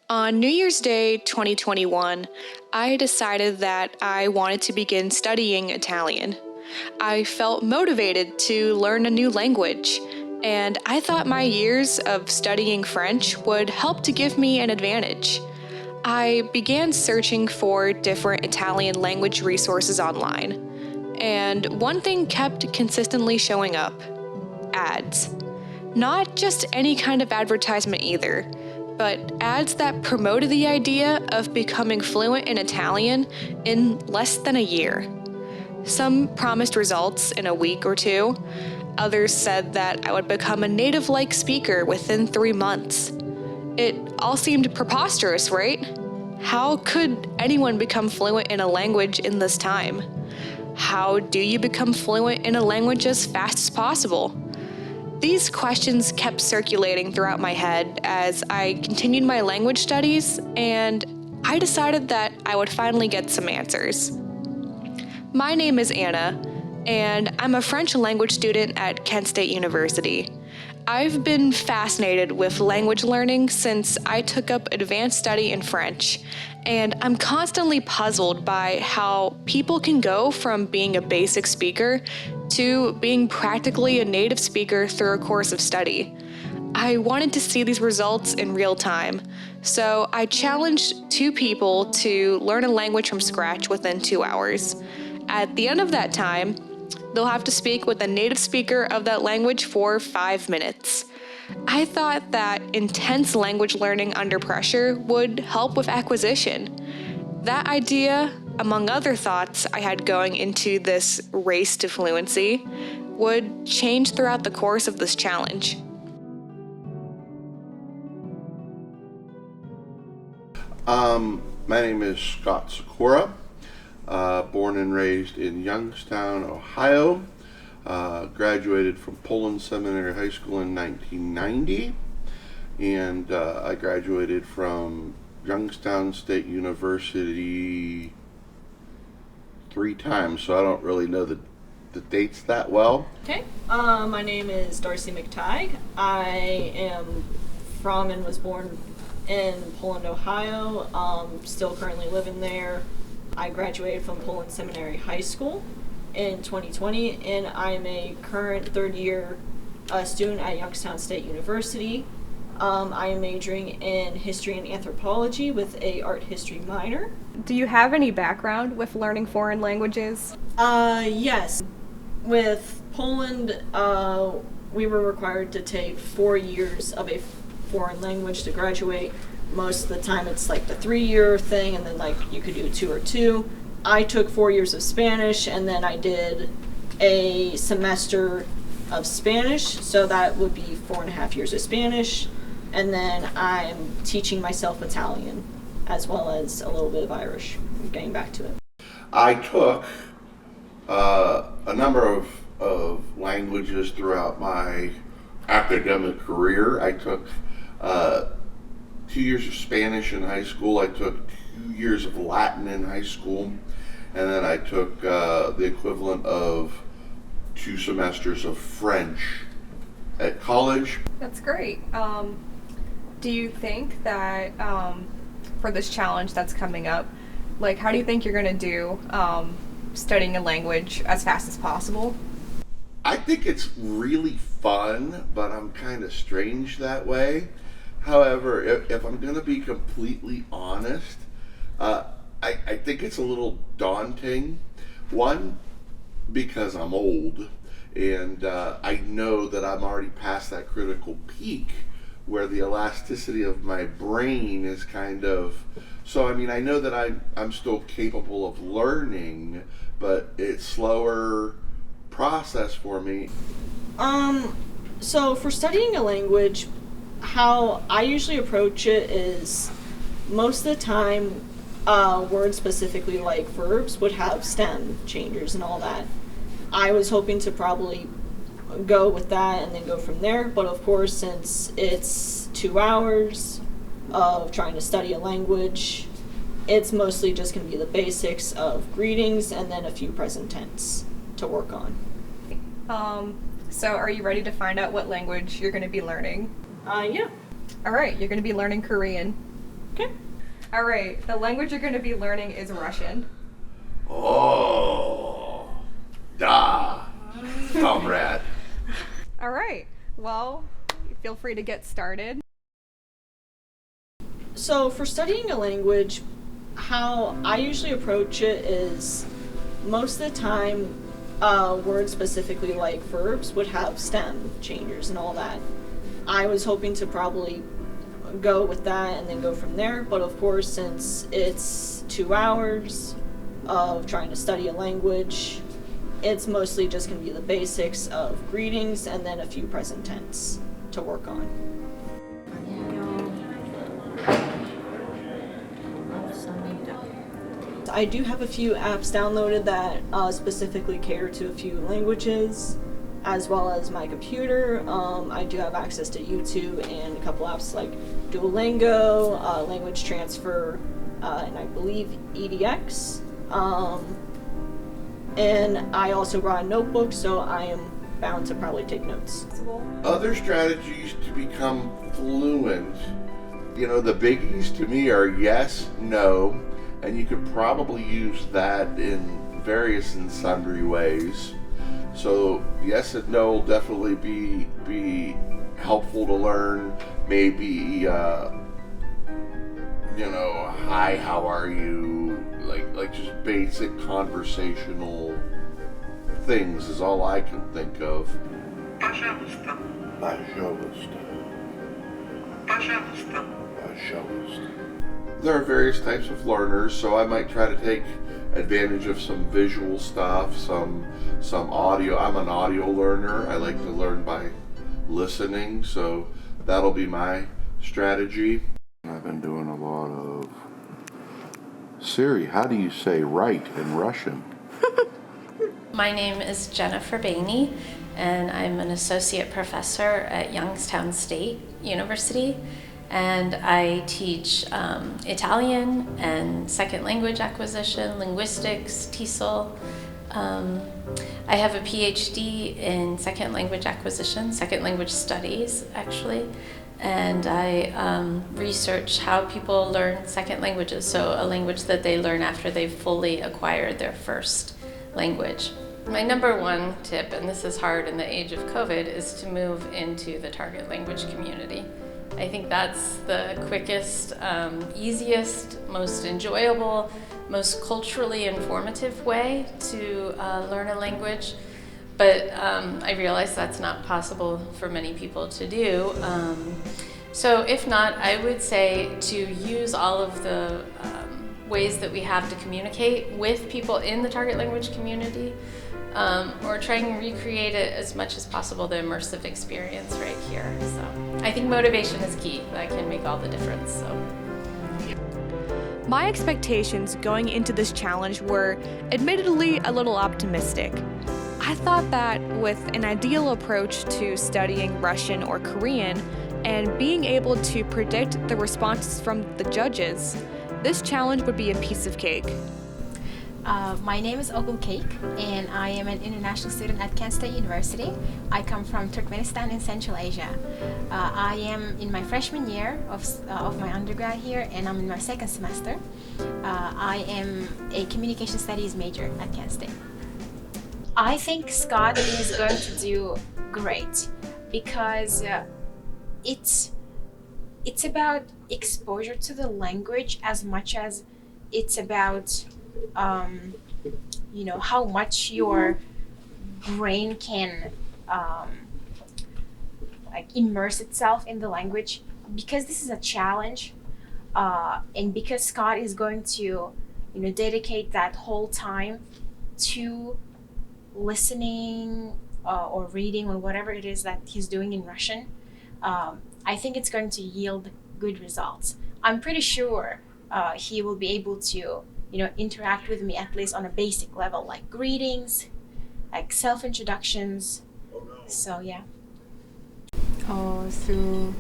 On New Year's Day 2021, I decided that I wanted to begin studying Italian. I felt motivated to learn a new language, and I thought my years of studying French would help to give me an advantage. I began searching for different Italian language resources online, and one thing kept consistently showing up: ads. Not just any kind of advertisement either, but ads that promoted the idea of becoming fluent in Italian in less than a year. Some promised results in a week or two. Others said that I would become a native-like speaker within 3 months. It all seemed preposterous, right? How could anyone become fluent in a language in this time? How do you become fluent in a language as fast as possible? These questions kept circulating throughout my head as I continued my language studies, and I decided that I would finally get some answers. My name is Anna, and I'm a French language student at Kent State University. I've been fascinated with language learning since I took up advanced study in French, and I'm constantly puzzled by how people can go from being a basic speaker to being practically a native speaker through a course of study. I wanted to see these results in real time, so I challenged 2 people to learn a language from scratch within 2 hours. At the end of that time, they'll have to speak with a native speaker of that language for 5 minutes. I thought that intense language learning under pressure would help with acquisition. That idea, among other thoughts I had going into this race to fluency, would change throughout the course of this challenge. My name is Scott Sikora, born and raised in Youngstown, Ohio. Graduated from Poland Seminary High School in 1990, and I graduated from Youngstown State University 3 times, so I don't really know the dates that well. Okay, my name is Darcy McTighe. I am from and was born in Poland, Ohio. Still currently living there. I graduated from Poland Seminary High School in 2020, and I'm a current 3rd-year student at Youngstown State University. I am majoring in history and anthropology with a art history minor. Do you have any background with learning foreign languages? Yes. With Poland, we were required to take 4 years of a foreign language to graduate. Most of the time it's like the 3-year thing, and then like you could do 2 or 2. I took 4 years of Spanish, and then I did a semester of Spanish, so that would be 4.5 years of Spanish. And then I'm teaching myself Italian, as well as a little bit of Irish. I'm getting back to it. I took a number of languages throughout my academic career. I took 2 years of Spanish in high school. I took 2 years of Latin in high school. And then I took the equivalent of 2 semesters of French at college. That's great. Do you think that for this challenge that's coming up, like how do you think you're going to do studying a language as fast as possible? I think it's really fun, but I'm kind of strange that way. However, if I'm going to be completely honest, I think it's a little daunting. One, because I'm old, and I know that I'm already past that critical peak where the elasticity of my brain is kind of... So, I mean, I know that I'm still capable of learning, but it's slower process for me. So for studying a language, how I usually approach it is most of the time words specifically like verbs would have stem changers and all that. I was hoping to probably go with that and then go from there, but of course since it's 2 hours of trying to study a language, it's mostly just going to be the basics of greetings and then a few present tense to work on. So are you ready to find out what language you're going to be learning? Yeah. All right, you're going to be learning Korean. Okay. All right, the language you're going to be learning is Russian. Oh, da, comrade. All right, well, feel free to get started. So for studying a language, how I usually approach it is most of the time words specifically like verbs would have stem changers and all that. I was hoping to probably go with that and then go from there, but of course since it's 2 hours of trying to study a language, it's mostly just going to be the basics of greetings and then a few present tense to work on. I do have a few apps downloaded that specifically cater to a few languages, as well as my computer. I do have access to YouTube and a couple apps like Duolingo, Language Transfer, and I believe EDX. And I also brought a notebook, so I am bound to probably take notes. Other strategies to become fluent, you know, the biggies to me are yes, no, and you could probably use that in various and sundry ways. So yes and no will definitely be helpful to learn. Maybe you know, hi, how are you? Like just basic conversational things is all I can think of. Пожалуйста. Пожалуйста. Пожалуйста. Pajallista. There are various types of learners, so I might try to take advantage of some visual stuff, some audio. I'm an audio learner. I like to learn by listening, so that'll be my strategy. I've been doing a lot of Siri, how do you say right in Russian? My name is Jennifer Bainey, and I'm an associate professor at Youngstown State University, and I teach Italian and second language acquisition, linguistics, TESOL. I have a PhD in second language acquisition, second language studies actually, and I research how people learn second languages, so a language that they learn after they've fully acquired their first language. My number one tip, and this is hard in the age of COVID, is to move into the target language community. I think that's the quickest, easiest, most enjoyable, most culturally informative way to learn a language. But I realize that's not possible for many people to do. So if not, I would say to use all of the ways that we have to communicate with people in the target language community, or try and recreate it as much as possible, the immersive experience right here. So I think motivation is key. That can make all the difference. So. My expectations going into this challenge were admittedly a little optimistic. I thought that with an ideal approach to studying Russian or Korean and being able to predict the responses from the judges, this challenge would be a piece of cake. My name is Ogul Cake, and I am an international student at Kent State University. I come from Turkmenistan in Central Asia. I am in my freshman year of my undergrad here, and I'm in my second semester. I am a communication studies major at Kent State. I think Scott is going to do great because it's about exposure to the language as much as it's about how much your brain can immerse itself in the language. Because this is a challenge, and because Scott is going to dedicate that whole time to listening or reading or whatever it is that he's doing in Russian, I think it's going to yield good results. I'm pretty sure he will be able to interact with me at least on a basic level, like greetings, like self-introductions. So yeah. So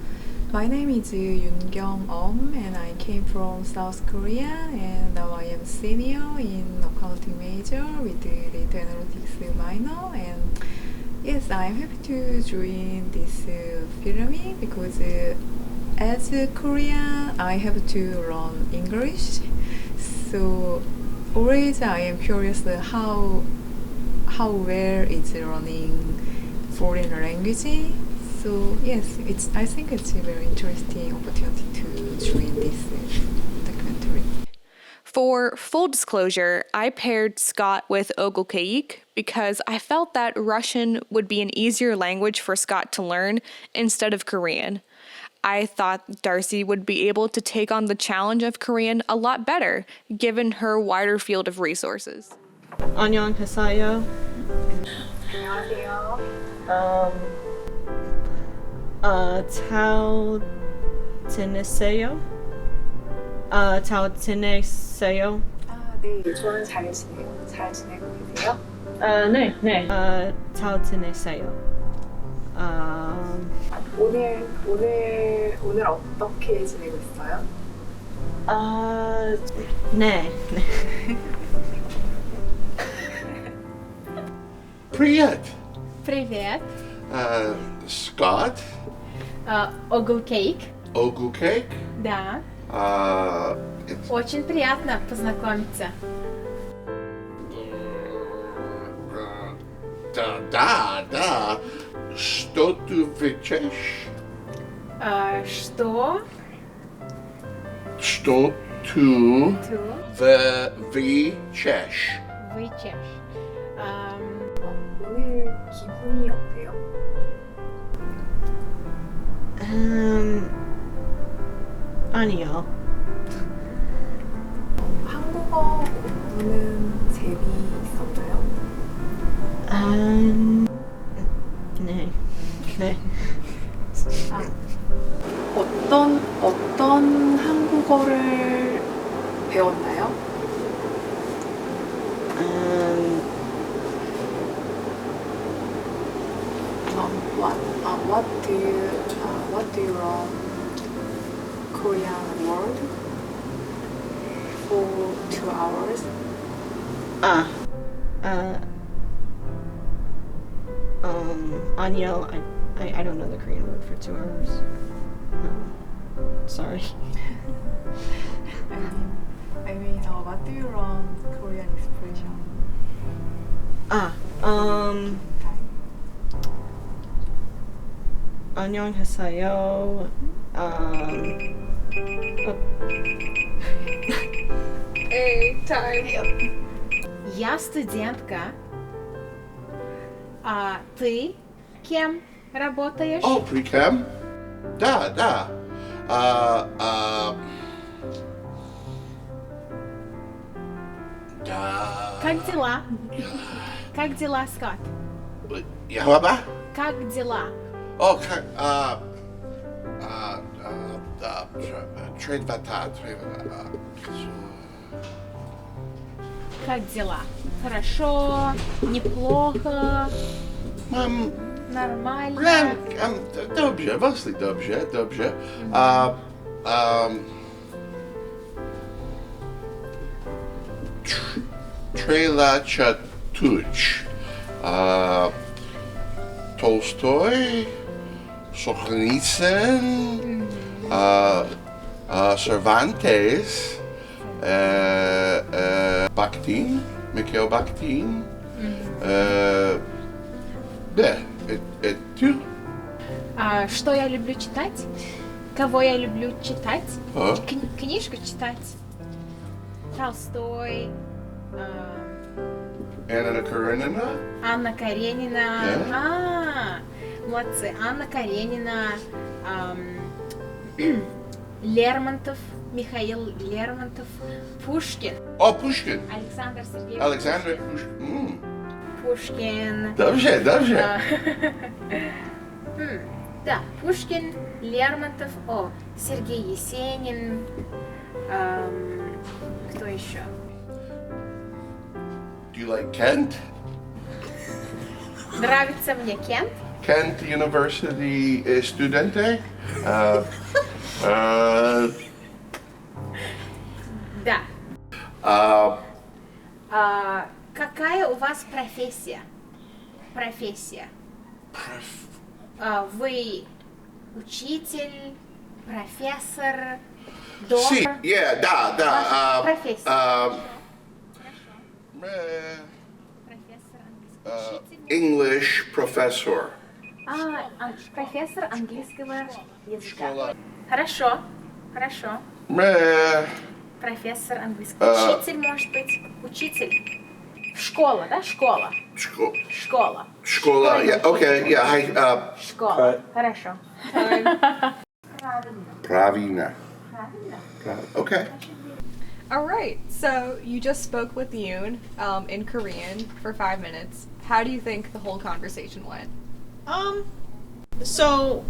my name is Yoon Kyung and I came from South Korea, and now I am senior in accounting major with the data analytics minor. And yes, I'm happy to join this pyramid because as a Korean, I have to learn English. So always I am curious how well is learning foreign language. So yes, I think it's a very interesting opportunity to join this documentary. For full disclosure, I paired Scott with Ogilkeik because I felt that Russian would be an easier language for Scott to learn instead of Korean. I thought Darcy would be able to take on the challenge of Korean a lot better, given her wider field of resources. 안녕하세요. 안녕하세요. 잘 지내세요? 잘 지내세요? 네, 저는 잘 지내요. 잘 지내고 계세요? 네. 잘 지내세요. 오늘 어떻게 지내고 있어요? 네. Привет. Привет. Scott. Ogilkeik. Ogilkeik. Да. It's Очень приятно познакомиться. Да. Что ты вычешь? Что Что ты ты вычешь? вычешь? 오늘 기분이 어때요? 아니요. 한국어 공부는 재미있었나요? 네. 어떤 한국어를 배웠나요? What do you learn Korean word for 2 hours? 아니요. I don't know the Korean word for 2 hours. Sorry. What do you learn Korean expression? 안녕하세요. Я студентка. А ты кем работаешь? Oh, pre-chem? Да. Да. Как дела? Как дела, Скотт? Яхлаба? Как дела? Oh, trade vata. Как дела? Хорошо, неплохо, нормально. Dobrze, mostly dobrze. Trela Chatuch. Tolstoy, Solzhenitsyn, Cervantes, Bakhtin, Mikhail Bakhtin. Да, это А что я люблю читать? Кого я люблю читать? А? Книжку читать. Толстой, Anna Karenina. Анна Каренина. Молодцы. Анна Каренина, Лермонтов, Михаил Лермонтов, Пушкин, Oh, Pushkin. Александр Сергеевич Alexander Pushkin. Пушкин. Dobrze. Да, Пушкин, Лермонтов, Сергей Есенин, кто еще? Do you like Kent? Нравится мне Кент. Kent University studente. Да. Uh, Какая у вас профессия? Вы учитель, Профессор, See, доктор, yeah, da. профессор. Eh, Профессор английского. Учитель. English professor. Профессор английского языка. Школа. Хорошо, хорошо. Eh, Профессор английского. Учитель, может быть, учитель. Школа, да? Школа. Школа. Шкоla. Yeah. Okay. Yeah. Hi. Школа. Хорошо. Pravina. Okay. All right, so you just spoke with Yoon in Korean for 5 minutes. How do you think the whole conversation went? So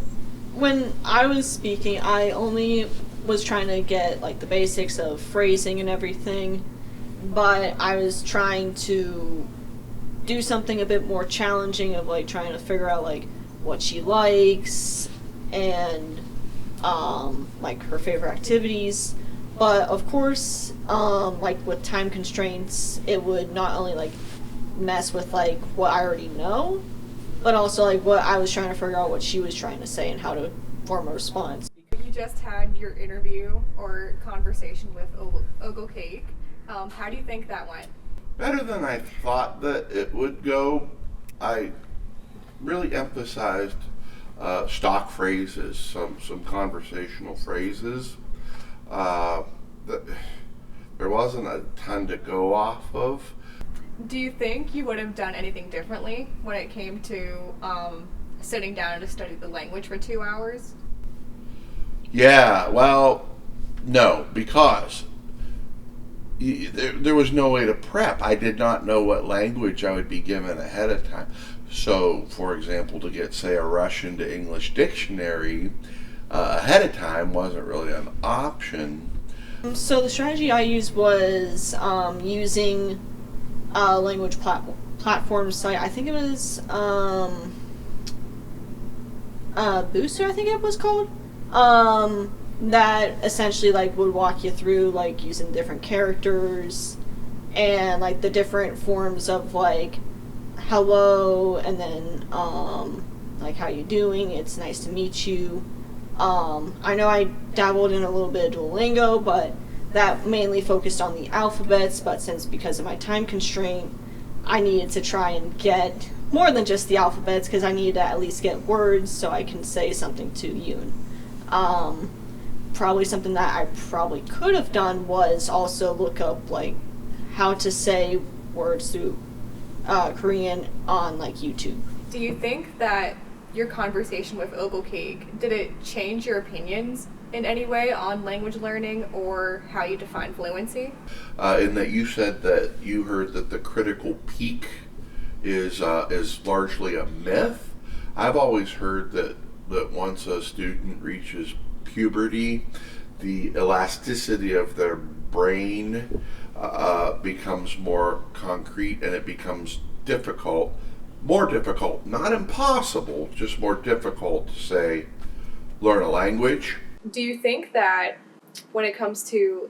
when I was speaking, I only was trying to get like the basics of phrasing and everything, but I was trying to do something a bit more challenging of like trying to figure out like what she likes and like her favorite activities. But of course, like with time constraints, it would not only like mess with like what I already know, but also like what I was trying to figure out what she was trying to say and how to form a response. You just had your interview or conversation with Ogle Cake. How do you think that went? Better than I thought that it would go. I really emphasized stock phrases, some conversational phrases. There wasn't a ton to go off of. Do you think you would have done anything differently when it came to sitting down to study the language for 2 hours? Yeah, well, no, because there was no way to prep. I did not know what language I would be given ahead of time. So, for example, to get, say, a Russian to English dictionary ahead of time wasn't really an option. So the strategy I used was using a language platform site. I think it was Booster, I think it was called. That essentially like would walk you through like using different characters and like the different forms of like hello and then like how you doing, it's nice to meet you. I know I dabbled in a little bit of Duolingo, but that mainly focused on the alphabets, but since because of my time constraint, I needed to try and get more than just the alphabets because I needed to at least get words so I can say something to Yoon. Probably something that I probably could have done was also look up like how to say words through Korean on like YouTube. Do you think that your conversation with Ogle Cake, did it change your opinions in any way on language learning or how you define fluency? In that you said that you heard that the critical peak is largely a myth. I've always heard that once a student reaches puberty, the elasticity of their brain becomes more concrete and it becomes more difficult, not impossible, just more difficult to say, learn a language. Do you think that when it comes to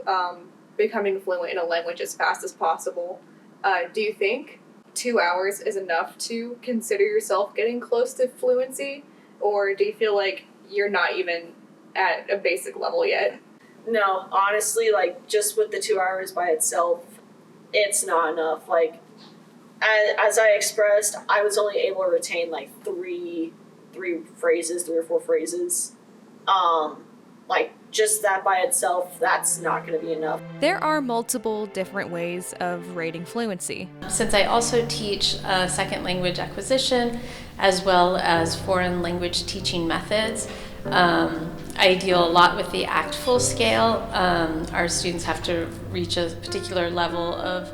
becoming fluent in a language as fast as possible, do you think 2 hours is enough to consider yourself getting close to fluency? Or do you feel like you're not even at a basic level yet? No, honestly, like just with the 2 hours by itself, it's not enough. Like as I expressed, I was only able to retain like three or four phrases. Like just that by itself, that's not going to be enough. There are multiple different ways of rating fluency. Since I also teach second language acquisition as well as foreign language teaching methods, I deal a lot with the ACTFL scale. Our students have to reach a particular level of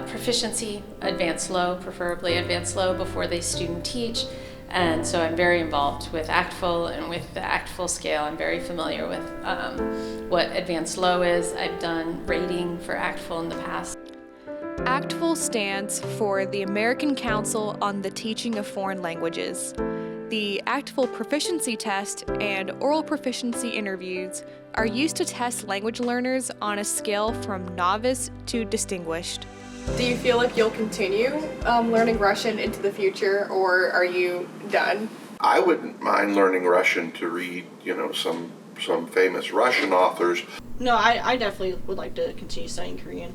proficiency, advanced low, preferably advanced low, before they student teach. And so I'm very involved with ACTFL and with the ACTFL scale. I'm very familiar with what advanced low is. I've done rating for ACTFL in the past. ACTFL stands for the American Council on the Teaching of Foreign Languages. The ACTFL proficiency test and oral proficiency interviews are used to test language learners on a scale from novice to distinguished. Do you feel like you'll continue learning Russian into the future, or are you done? I wouldn't mind learning Russian to read, some some famous Russian authors. No, I definitely would like to continue studying Korean.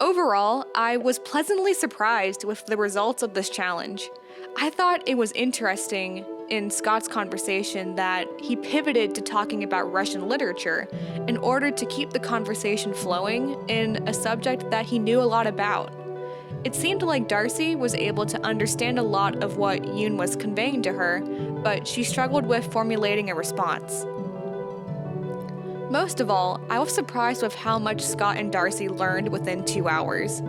Overall, I was pleasantly surprised with the results of this challenge. I thought it was interesting in Scott's conversation that he pivoted to talking about Russian literature in order to keep the conversation flowing in a subject that he knew a lot about. It seemed like Darcy was able to understand a lot of what Yoon was conveying to her, but she struggled with formulating a response. Most of all, I was surprised with how much Scott and Darcy learned within 2 hours.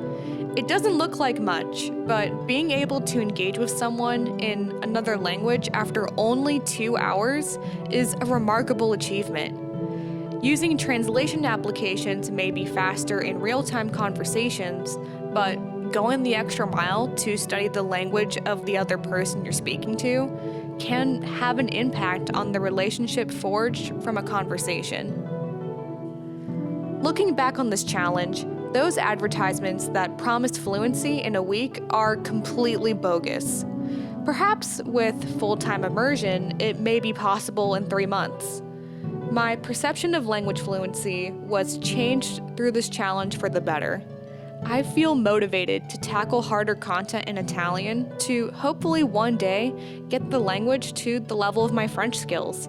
It doesn't look like much, but being able to engage with someone in another language after only 2 hours is a remarkable achievement. Using translation applications may be faster in real-time conversations, but going the extra mile to study the language of the other person you're speaking to can have an impact on the relationship forged from a conversation. Looking back on this challenge, those advertisements that promised fluency in a week are completely bogus. Perhaps with full-time immersion, it may be possible in 3 months. My perception of language fluency was changed through this challenge for the better. I feel motivated to tackle harder content in Italian to hopefully one day get the language to the level of my French skills.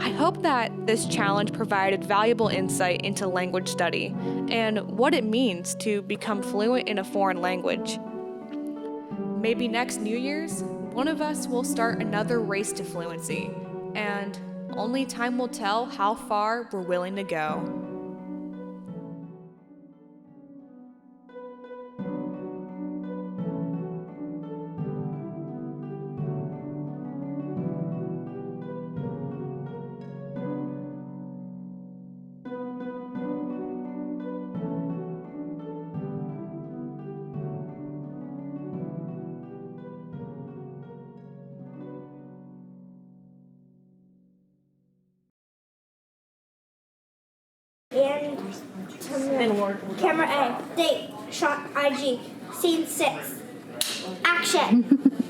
I hope that this challenge provided valuable insight into language study and what it means to become fluent in a foreign language. Maybe next New Year's, one of us will start another race to fluency, and only time will tell how far we're willing to go. And camera A, date, shot, IG, scene 6. Action!